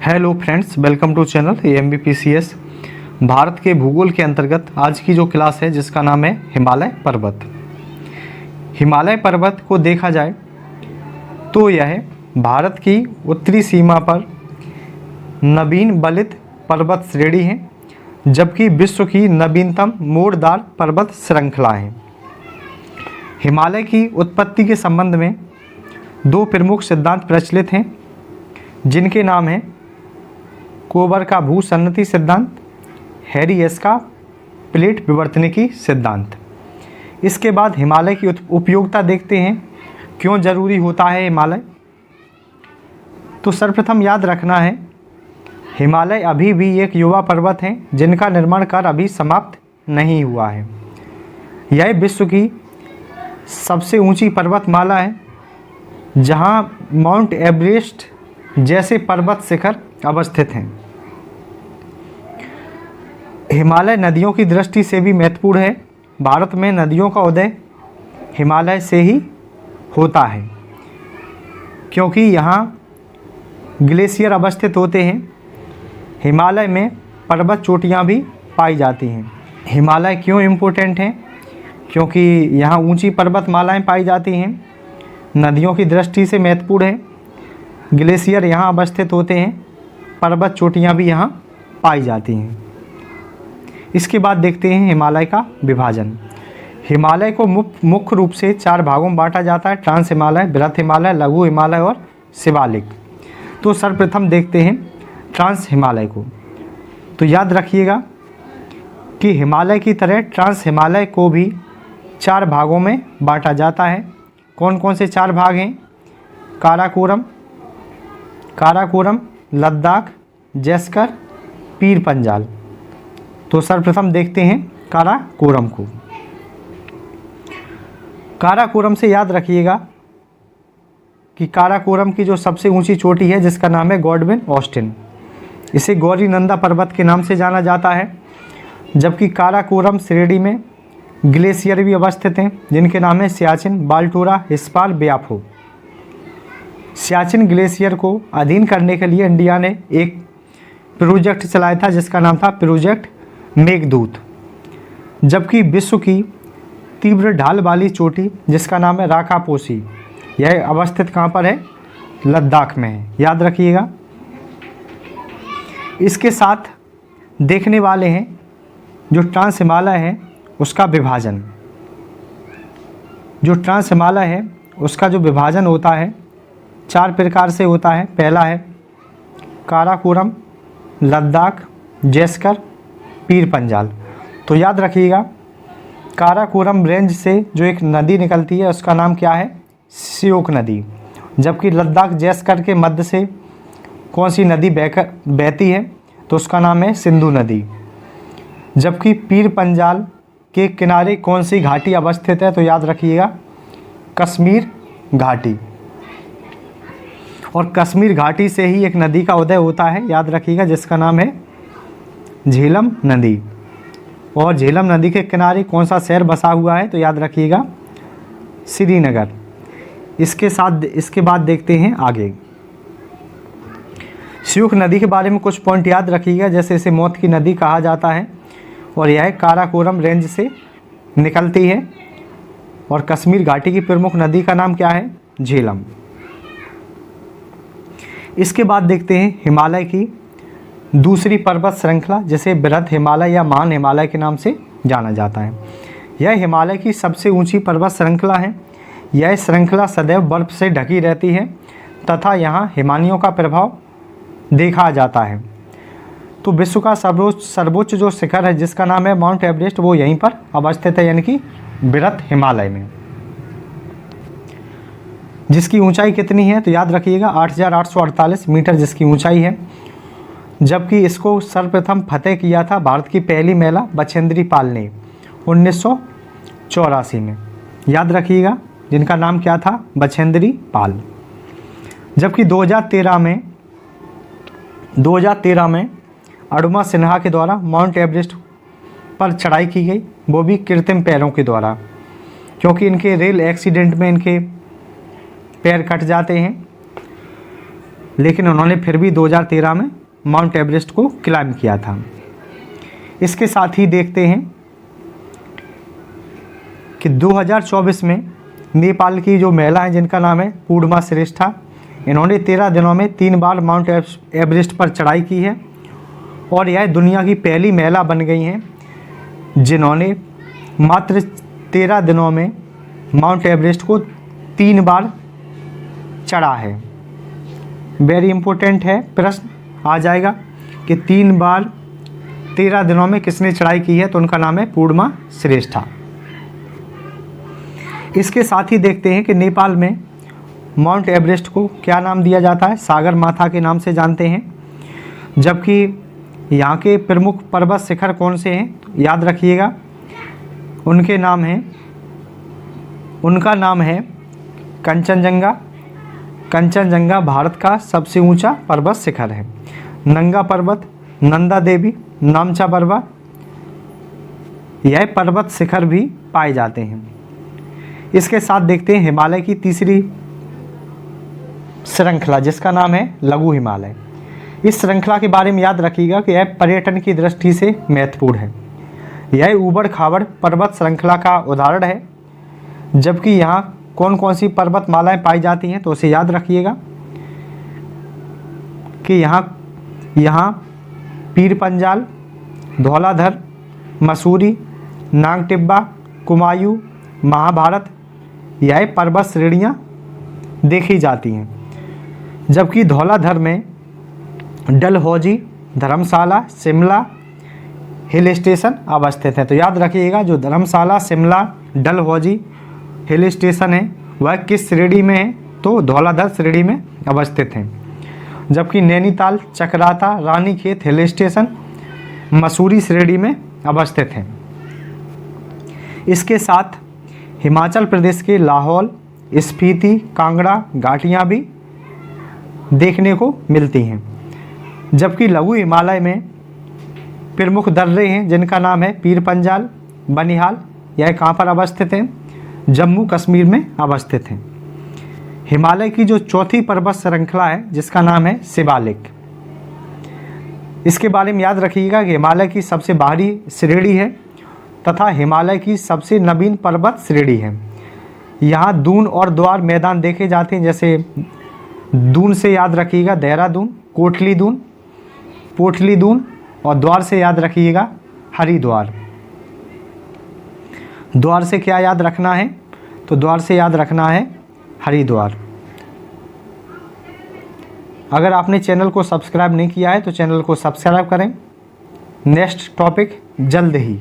Hello friends, welcome to channel AMBPCS। Bharat के भूगोल के अंतर्गत आज की जो क्लास है जिसका नाम है हिमालय पर्वत। हिमालय पर्वत को देखा जाए तो यह भारत की उत्तरी सीमा पर नवीन बलित पर्वत श्रेणी है, जबकि विश्व की नवीनतम मोड़दार पर्वत श्रृंखला है। हिमालय की उत्पत्ति के संबंध में दो प्रमुख सिद्धांत प्रचलित हैं, जिनके नाम हैं कोबर का भूसन्नति सिद्धांत, हैरियस का प्लेट विवर्तनिकी सिद्धांत। इसके बाद हिमालय की उपयोगिता देखते हैं, क्यों ज़रूरी होता है हिमालय। तो सर्वप्रथम याद रखना है, हिमालय अभी भी एक युवा पर्वत है जिनका निर्माण कार्य अभी समाप्त नहीं हुआ है। यह विश्व की सबसे ऊंची पर्वतमाला है, जहां माउंट एवरेस्ट जैसे पर्वत शिखर अवस्थित हैं। हिमालय नदियों की दृष्टि से भी महत्वपूर्ण है। भारत में नदियों का उदय हिमालय से ही होता है, क्योंकि यहाँ ग्लेशियर अवस्थित होते हैं। हिमालय में पर्वत चोटियाँ भी पाई जाती हैं। हिमालय क्यों इम्पोर्टेंट हैं? क्योंकि यहाँ ऊंची पर्वतमालाएं पाई जाती हैं, नदियों की दृष्टि से महत्वपूर्ण है, ग्लेशियर यहाँ अवस्थित होते हैं, पर्वत चोटियाँ भी यहाँ पाई जाती हैं। इसके बाद देखते हैं हिमालय का विभाजन। हिमालय को मुख्य रूप से 4 भागों में बांटा जाता है: ट्रांस हिमालय, बृहत हिमालय, लघु हिमालय और शिवालिक। तो सर्वप्रथम देखते हैं ट्रांस हिमालय को। तो याद रखिएगा कि हिमालय की तरह ट्रांस हिमालय को भी 4 भागों में बांटा जाता है। कौन कौन से 4 भाग हैं? काराकोरम, लद्दाख, जैसकर, पीर पंजाल। तो सर्वप्रथम देखते हैं काराकोरम को। काराकोरम से याद रखिएगा कि काराकोरम की जो सबसे ऊंची चोटी है, जिसका नाम है गॉडविन ऑस्टिन, इसे गौरीनंदा पर्वत के नाम से जाना जाता है। जबकि काराकोरम श्रेणी में ग्लेशियर भी अवस्थित हैं, जिनके नाम है सियाचिन, बाल्टोरा, हिस्पार, ब्याफो। सियाचिन ग्लेशियर को अधीन करने के लिए इंडिया ने एक प्रोजेक्ट चलाया था, जिसका नाम था प्रोजेक्ट मेघदूत। जबकि विश्व की तीव्र ढाल वाली चोटी, जिसका नाम है राकापोसी, यह अवस्थित कहाँ पर है? लद्दाख में है। याद रखिएगा। इसके साथ देखने वाले हैं जो ट्रांस हिमालय है उसका विभाजन। जो ट्रांस हिमालय है उसका जो विभाजन होता है 4 प्रकार से होता है। पहला है काराकोरम, लद्दाख, जैसकर, पीर पंजाल। तो याद रखिएगा, काराकोरम रेंज से जो एक नदी निकलती है उसका नाम क्या है? श्योक नदी। जबकि लद्दाख जैसकर के मध्य से कौन सी नदी बहती है? तो उसका नाम है सिंधु नदी। जबकि पीर पंजाल के किनारे कौन सी घाटी अवस्थित है? तो याद रखिएगा, कश्मीर घाटी। और कश्मीर घाटी से ही एक नदी का उदय होता है, याद रखिएगा, जिसका नाम है झेलम नदी। और झेलम नदी के किनारे कौन सा शहर बसा हुआ है? तो याद रखिएगा, श्रीनगर। इसके बाद देखते हैं आगे। श्योक नदी के बारे में कुछ पॉइंट याद रखिएगा, जैसे इसे मौत की नदी कहा जाता है और यह काराकोरम रेंज से निकलती है। और कश्मीर घाटी की प्रमुख नदी का नाम क्या है? झेलम। इसके बाद देखते हैं हिमालय की दूसरी पर्वत श्रृंखला, जिसे बृहत हिमालय या महान हिमालय के नाम से जाना जाता है। यह हिमालय की सबसे ऊंची पर्वत श्रृंखला है। यह श्रृंखला सदैव बर्फ से ढकी रहती है तथा यहाँ हिमानियों का प्रभाव देखा जाता है। तो विश्व का सर्वोच्च जो शिखर है, जिसका नाम है माउंट एवरेस्ट, वो यहीं पर अवस्थित है, यानी कि बृहत हिमालय में। जिसकी ऊंचाई कितनी है? तो याद रखिएगा 8,848 मीटर जिसकी ऊंचाई है। जबकि इसको सर्वप्रथम फतेह किया था भारत की पहली महिला बछेंद्री पाल ने 1984 में। याद रखिएगा, जिनका नाम क्या था? बछेंद्री पाल। जबकि 2013 में अरुमा सिन्हा के द्वारा माउंट एवरेस्ट पर चढ़ाई की गई, वो भी कृत्रिम पैरों के द्वारा, क्योंकि इनके रेल एक्सीडेंट में इनके पैर कट जाते हैं। लेकिन उन्होंने फिर भी 2013 में माउंट एवरेस्ट को क्लाइम किया था। इसके साथ ही देखते हैं कि 2024 में नेपाल की जो महिला हैं जिनका नाम है पूर्णिमा श्रेष्ठा, इन्होंने 13 दिनों में 3 बार माउंट एवरेस्ट पर चढ़ाई की है और यह दुनिया की पहली महिला बन गई हैं जिन्होंने मात्र 13 दिनों में माउंट एवरेस्ट को 3 बार चढ़ा है। वेरी इम्पोर्टेंट है, प्रश्न आ जाएगा कि 3 बार 13 दिनों में किसने चढ़ाई की है, तो उनका नाम है पूर्णिमा श्रेष्ठा। इसके साथ ही देखते हैं कि नेपाल में माउंट एवरेस्ट को क्या नाम दिया जाता है, सागर माथा के नाम से जानते हैं। जबकि यहाँ के प्रमुख पर्वत शिखर कौन से हैं, याद रखिएगा, उनका नाम है कंचनजंगा। कंचनजंगा भारत का सबसे ऊंचा पर्वत शिखर है। नंगा पर्वत, नंदा देवी, नामचा बरवा, यह पर्वत शिखर भी पाए जाते हैं। इसके साथ देखते हैं हिमालय की तीसरी श्रृंखला जिसका नाम है लघु हिमालय। इस श्रृंखला के बारे में याद रखिएगा कि यह पर्यटन की दृष्टि से महत्वपूर्ण है। यह ऊबड़ खाबड़ पर्वत श्रृंखला का उदाहरण है। जबकि यहाँ कौन कौन सी पर्वतमालाएं पाई जाती हैं, तो उसे याद रखिएगा कि यहाँ पीर पंजाल, धौलाधर, मसूरी, नागटिब्बा, कुमायूं, महाभारत, यह पर्वत श्रेणियाँ देखी जाती हैं। जबकि धौलाधर में डलहौजी, धर्मशाला, शिमला हिल स्टेशन अवस्थित है। तो याद रखिएगा जो धर्मशाला, शिमला, डलहौजी हिल स्टेशन है वह किस श्रेणी में है, तो धौलाधर श्रेणी में अवस्थित हैं। जबकि नैनीताल, चकराता, रानीखेत हिल स्टेशन मसूरी श्रेणी में अवस्थित हैं। इसके साथ हिमाचल प्रदेश के लाहौल, स्पीति, कांगड़ा घाटियाँ भी देखने को मिलती हैं। जबकि लघु हिमालय में प्रमुख दर्रे हैं जिनका नाम है पीर पंजाल, बनिहाल, यह कहाँ पर अवस्थित हैं, जम्मू कश्मीर में अवस्थित हैं। हिमालय की जो चौथी पर्वत श्रृंखला है जिसका नाम है शिवालिक, इसके बारे में याद रखिएगा कि हिमालय की सबसे बाहरी श्रेणी है तथा हिमालय की सबसे नवीन पर्वत श्रेणी है। यहाँ दून और द्वार मैदान देखे जाते हैं, जैसे दून से याद रखिएगा देहरादून, कोटली दून, पोटली दून, और द्वार से याद रखिएगा हरिद्वार। द्वार से क्या याद रखना है, तो द्वार से याद रखना है हरिद्वार। अगर आपने चैनल को सब्सक्राइब नहीं किया है तो चैनल को सब्सक्राइब करें। नेक्स्ट टॉपिक जल्द ही।